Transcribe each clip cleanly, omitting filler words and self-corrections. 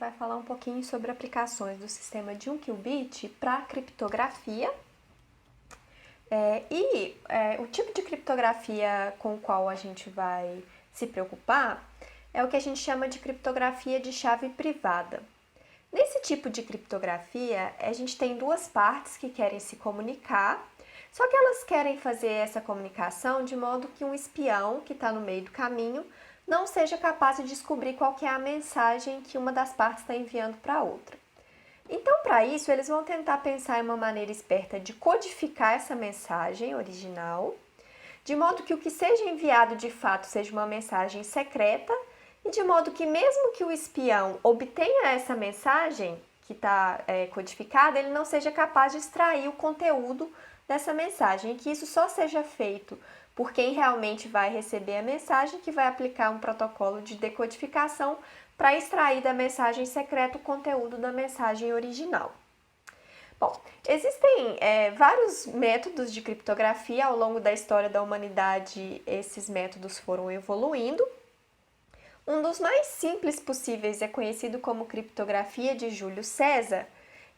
vai falar um pouquinho sobre aplicações do sistema de 1 qubit para criptografia. O tipo de criptografia com o qual a gente vai se preocupar é o que a gente chama de criptografia de chave privada. Nesse tipo de criptografia, a gente tem duas partes que querem se comunicar, só que elas querem fazer essa comunicação de modo que um espião que está no meio do caminho não seja capaz de descobrir qual que é a mensagem que uma das partes está enviando para a outra. Então, para isso, eles vão tentar pensar em uma maneira esperta de codificar essa mensagem original, de modo que o que seja enviado de fato seja uma mensagem secreta, e de modo que mesmo que o espião obtenha essa mensagem que está codificada, ele não seja capaz de extrair o conteúdo dessa mensagem, e que isso só seja feito por quem realmente vai receber a mensagem, que vai aplicar um protocolo de decodificação para extrair da mensagem secreta o conteúdo da mensagem original. Bom, existem vários métodos de criptografia. Ao longo da história da humanidade, esses métodos foram evoluindo. Um dos mais simples possíveis é conhecido como criptografia de Júlio César,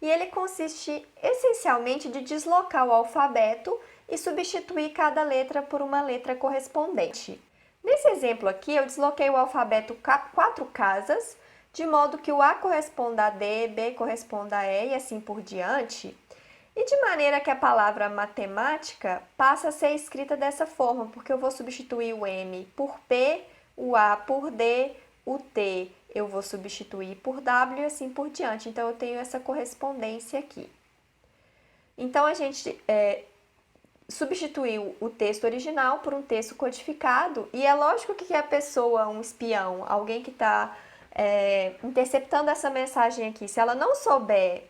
e ele consiste essencialmente de deslocar o alfabeto e substituir cada letra por uma letra correspondente. Nesse exemplo aqui, eu desloquei o alfabeto 4 casas, de modo que o A corresponda a D, B corresponda a E e assim por diante, e de maneira que a palavra matemática passa a ser escrita dessa forma, porque eu vou substituir o M por P, o A por D, o T eu vou substituir por W e assim por diante. Então, eu tenho essa correspondência aqui. Então, a gente substituiu o texto original por um texto codificado, e é lógico que a pessoa, um espião, alguém que está interceptando essa mensagem aqui, se ela não souber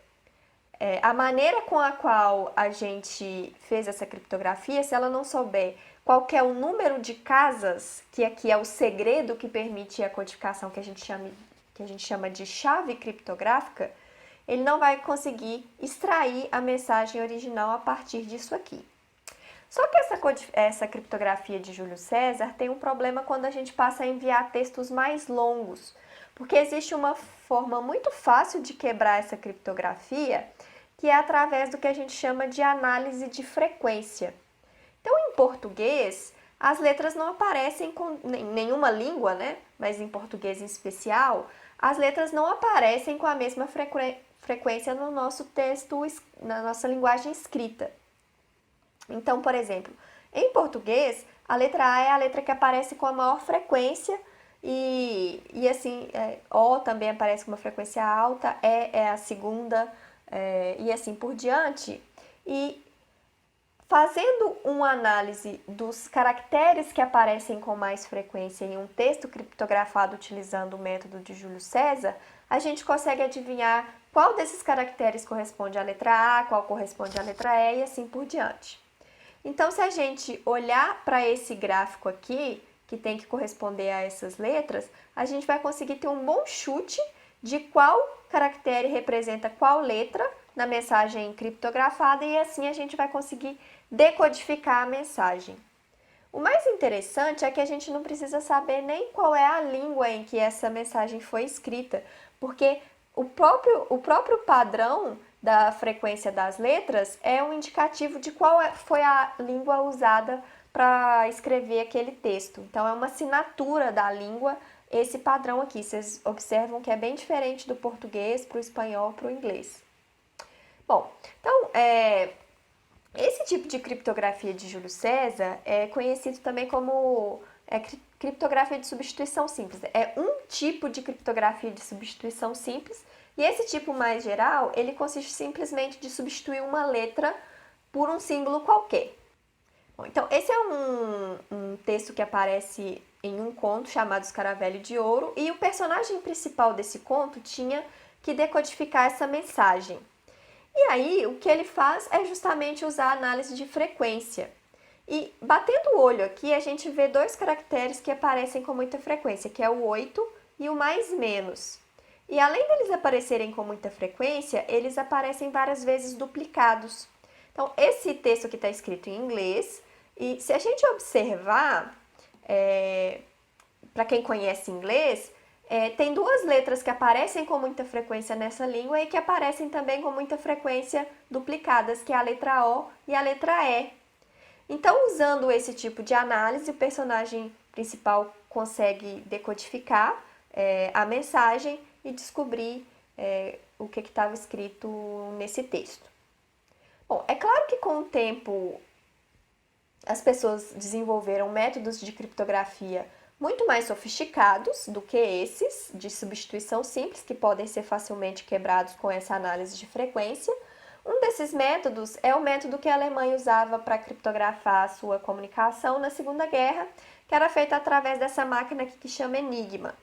a maneira com a qual a gente fez essa criptografia, se ela não souber qual que é o número de casas, que aqui é o segredo que permite a codificação que a gente chama de chave criptográfica, ele não vai conseguir extrair a mensagem original a partir disso aqui. Só que essa criptografia de Júlio César tem um problema quando a gente passa a enviar textos mais longos, porque existe uma forma muito fácil de quebrar essa criptografia, que é através do que a gente chama de análise de frequência. Então, em português, as letras não aparecem em nenhuma língua, né? Mas em português em especial, as letras não aparecem com a mesma frequência no nosso texto, na nossa linguagem escrita. Então, por exemplo, em português, a letra A é a letra que aparece com a maior frequência e assim, O também aparece com uma frequência alta, E é a segunda e assim por diante. E fazendo uma análise dos caracteres que aparecem com mais frequência em um texto criptografado utilizando o método de Júlio César, a gente consegue adivinhar qual desses caracteres corresponde à letra A, qual corresponde à letra E e assim por diante. Então, se a gente olhar para esse gráfico aqui, que tem que corresponder a essas letras, a gente vai conseguir ter um bom chute de qual caractere representa qual letra na mensagem criptografada, e assim a gente vai conseguir decodificar a mensagem. O mais interessante é que a gente não precisa saber nem qual é a língua em que essa mensagem foi escrita, porque o próprio padrão da frequência das letras é um indicativo de qual foi a língua usada para escrever aquele texto. Então, é uma assinatura da língua esse padrão aqui. Vocês observam que é bem diferente do português para o espanhol para o inglês. Bom, então, esse tipo de criptografia de Júlio César é conhecido também como criptografia de substituição simples. É um tipo de criptografia de substituição simples, e esse tipo mais geral, ele consiste simplesmente de substituir uma letra por um símbolo qualquer. Bom, então, esse é um texto que aparece em um conto chamado Escaravelho de Ouro, e o personagem principal desse conto tinha que decodificar essa mensagem. E aí, o que ele faz é justamente usar a análise de frequência. E batendo o olho aqui, a gente vê dois caracteres que aparecem com muita frequência, que é o 8 e o mais menos. E além deles aparecerem com muita frequência, eles aparecem várias vezes duplicados. Então, esse texto aqui está escrito em inglês, e se a gente observar, para quem conhece inglês, tem duas letras que aparecem com muita frequência nessa língua e que aparecem também com muita frequência duplicadas, que é a letra O e a letra E. Então, usando esse tipo de análise, o personagem principal consegue decodificar a mensagem e descobrir o que estava escrito nesse texto. Bom, é claro que com o tempo as pessoas desenvolveram métodos de criptografia muito mais sofisticados do que esses de substituição simples, que podem ser facilmente quebrados com essa análise de frequência. Um desses métodos é o método que a Alemanha usava para criptografar a sua comunicação na Segunda Guerra, que era feito através dessa máquina aqui que chama Enigma.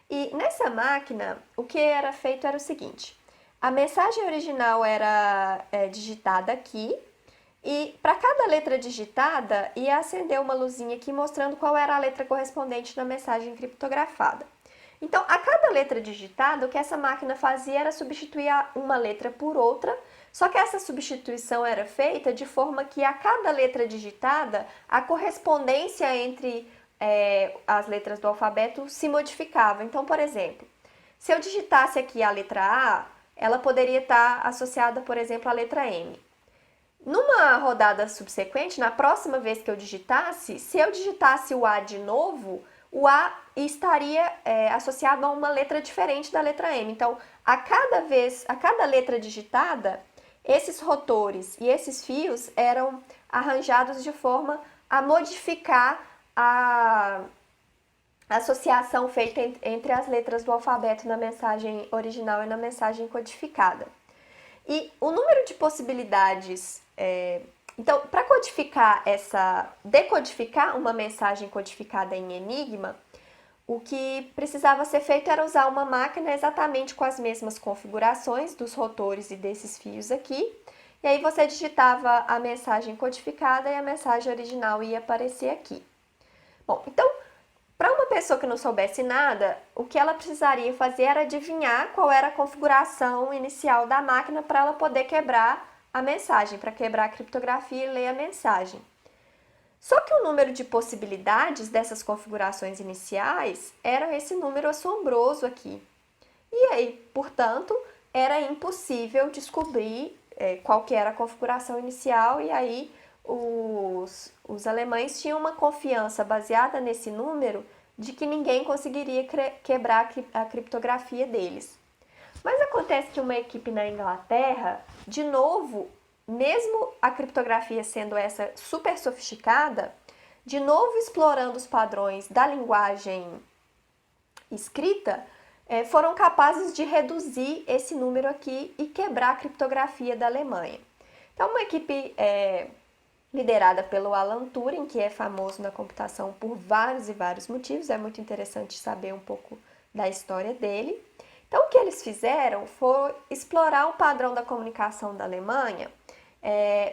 E nessa máquina, o que era feito era o seguinte: a mensagem original era digitada aqui, e para cada letra digitada ia acender uma luzinha aqui mostrando qual era a letra correspondente na mensagem criptografada. Então, a cada letra digitada, o que essa máquina fazia era substituir uma letra por outra, só que essa substituição era feita de forma que a cada letra digitada, a correspondência entre as letras do alfabeto se modificava. Então, por exemplo, se eu digitasse aqui a letra A, ela poderia estar associada, por exemplo, à letra M. Numa rodada subsequente, na próxima vez que eu digitasse, se eu digitasse o A de novo, o A estaria associado a uma letra diferente da letra M. Então, a cada letra digitada, esses rotores e esses fios eram arranjados de forma a modificar a associação feita entre as letras do alfabeto na mensagem original e na mensagem codificada. E o número de possibilidades... Então, para decodificar uma mensagem codificada em Enigma, o que precisava ser feito era usar uma máquina exatamente com as mesmas configurações dos rotores e desses fios aqui, e aí você digitava a mensagem codificada e a mensagem original ia aparecer aqui. Bom, então, para uma pessoa que não soubesse nada, o que ela precisaria fazer era adivinhar qual era a configuração inicial da máquina para ela poder quebrar a mensagem, para quebrar a criptografia e ler a mensagem. Só que o número de possibilidades dessas configurações iniciais era esse número assombroso aqui. E aí, portanto, era impossível descobrir qual que era a configuração inicial, e aí os alemães tinham uma confiança baseada nesse número de que ninguém conseguiria quebrar a criptografia deles. Mas acontece que uma equipe na Inglaterra, de novo, mesmo a criptografia sendo essa super sofisticada, de novo explorando os padrões da linguagem escrita, foram capazes de reduzir esse número aqui e quebrar a criptografia da Alemanha. Então, uma equipe liderada pelo Alan Turing, que é famoso na computação por vários e vários motivos, é muito interessante saber um pouco da história dele. Então, o que eles fizeram foi explorar o padrão da comunicação da Alemanha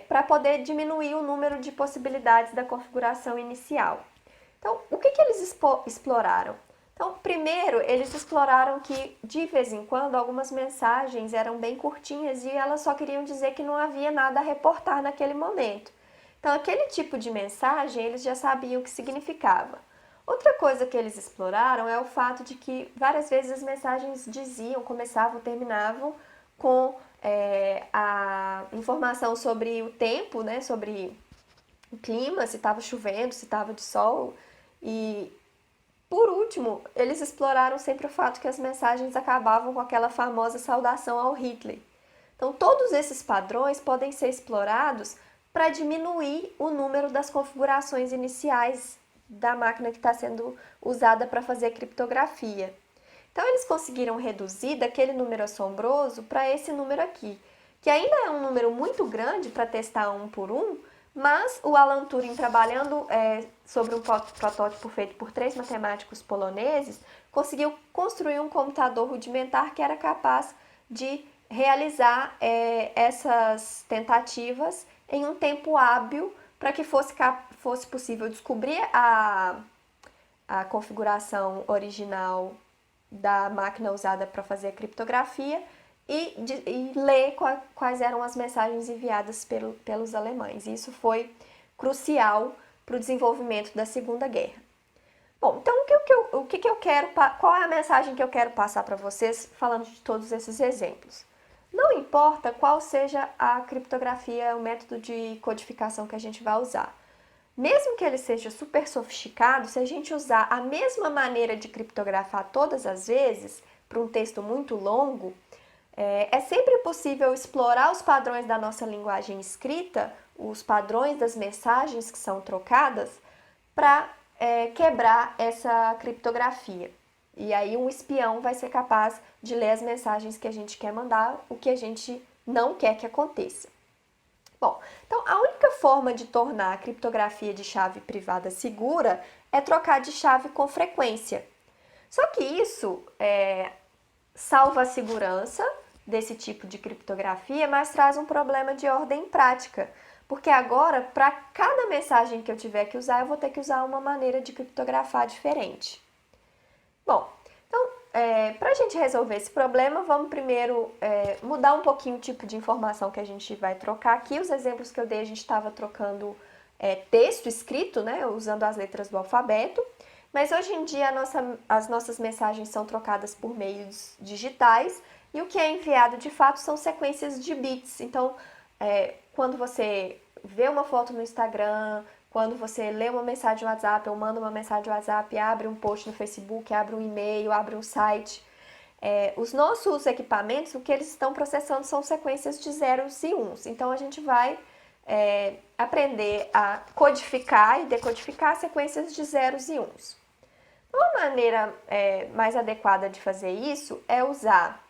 para poder diminuir o número de possibilidades da configuração inicial. Então, o que eles exploraram? Então, primeiro, eles exploraram que, de vez em quando, algumas mensagens eram bem curtinhas e elas só queriam dizer que não havia nada a reportar naquele momento. Então, aquele tipo de mensagem, eles já sabiam o que significava. Outra coisa que eles exploraram é o fato de que várias vezes as mensagens começavam, terminavam com a informação sobre o tempo, né, sobre o clima, se estava chovendo, se estava de sol. E, por último, eles exploraram sempre o fato que as mensagens acabavam com aquela famosa saudação ao Hitler. Então, todos esses padrões podem ser explorados para diminuir o número das configurações iniciais da máquina que está sendo usada para fazer criptografia. Então, eles conseguiram reduzir daquele número assombroso para esse número aqui, que ainda é um número muito grande para testar um por um, mas o Alan Turing, trabalhando sobre um protótipo feito por 3 matemáticos poloneses, conseguiu construir um computador rudimentar que era capaz de realizar essas tentativas em um tempo hábil para que fosse possível descobrir a configuração original da máquina usada para fazer a criptografia e ler quais eram as mensagens enviadas pelos alemães. E isso foi crucial para o desenvolvimento da Segunda Guerra. Bom, então o que que eu quero, qual é a mensagem que eu quero passar para vocês falando de todos esses exemplos? Não importa qual seja a criptografia, o método de codificação que a gente vai usar. Mesmo que ele seja super sofisticado, se a gente usar a mesma maneira de criptografar todas as vezes, para um texto muito longo, é sempre possível explorar os padrões da nossa linguagem escrita, os padrões das mensagens que são trocadas, para quebrar essa criptografia. E aí um espião vai ser capaz de ler as mensagens que a gente quer mandar, o que a gente não quer que aconteça. Bom, então a única forma de tornar a criptografia de chave privada segura é trocar de chave com frequência. Só que isso salva a segurança desse tipo de criptografia, mas traz um problema de ordem prática. Porque agora, para cada mensagem que eu tiver que usar, eu vou ter que usar uma maneira de criptografar diferente. Bom, então, para a gente resolver esse problema, vamos primeiro mudar um pouquinho o tipo de informação que a gente vai trocar aqui. Os exemplos que eu dei, a gente estava trocando texto escrito, né, usando as letras do alfabeto. Mas hoje em dia as nossas mensagens são trocadas por meios digitais e o que é enviado de fato são sequências de bits. Então, quando você vê uma foto no Instagram, quando você lê uma mensagem no WhatsApp ou manda uma mensagem no WhatsApp, abre um post no Facebook, abre um e-mail, abre um site, os nossos equipamentos, o que eles estão processando são sequências de zeros e uns. Então, a gente vai aprender a codificar e decodificar sequências de zeros e uns. Uma maneira mais adequada de fazer isso é usar,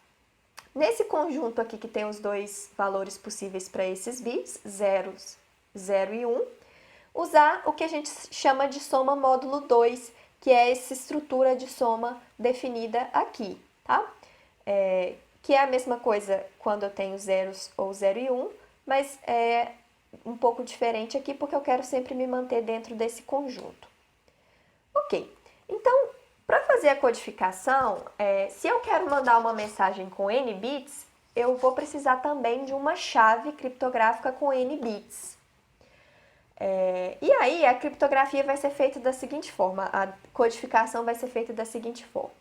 nesse conjunto aqui que tem os dois valores possíveis para esses bits, 0 e 1, usar o que a gente chama de soma módulo 2, que é essa estrutura de soma definida aqui, tá? Que é a mesma coisa quando eu tenho zeros ou 0 e 1, mas é um pouco diferente aqui porque eu quero sempre me manter dentro desse conjunto. Ok. Então, para fazer a codificação, se eu quero mandar uma mensagem com N bits, eu vou precisar também de uma chave criptográfica com N bits. E aí, a criptografia vai ser feita da seguinte forma, a codificação vai ser feita da seguinte forma.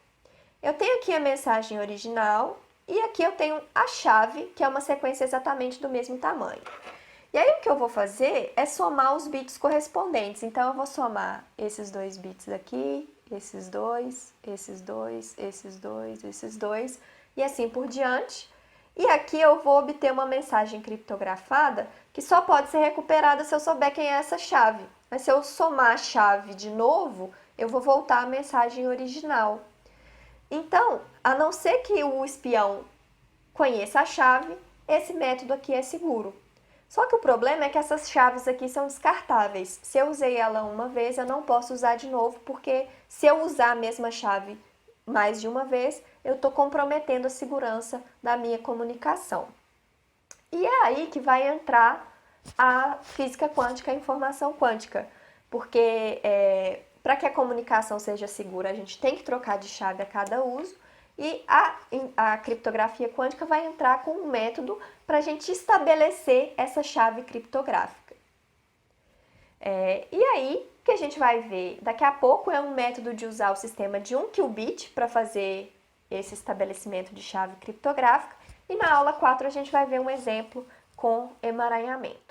Eu tenho aqui a mensagem original e aqui eu tenho a chave, que é uma sequência exatamente do mesmo tamanho. E aí o que eu vou fazer é somar os bits correspondentes. Então, eu vou somar esses dois bits aqui, esses dois, esses dois, esses dois, esses dois, e assim por diante. E aqui eu vou obter uma mensagem criptografada que só pode ser recuperada se eu souber quem é essa chave. Mas se eu somar a chave de novo, eu vou voltar à mensagem original. Então, a não ser que o espião conheça a chave, esse método aqui é seguro. Só que o problema é que essas chaves aqui são descartáveis. Se eu usei ela uma vez, eu não posso usar de novo, porque se eu usar a mesma chave mais de uma vez, eu estou comprometendo a segurança da minha comunicação. E é aí que vai entrar a física quântica, a informação quântica, porque para que a comunicação seja segura, a gente tem que trocar de chave a cada uso, e a criptografia quântica vai entrar com um método para a gente estabelecer essa chave criptográfica. E aí, o que a gente vai ver daqui a pouco é um método de usar o sistema de 1 qubit para fazer esse estabelecimento de chave criptográfica. E na aula 4 a gente vai ver um exemplo com emaranhamento.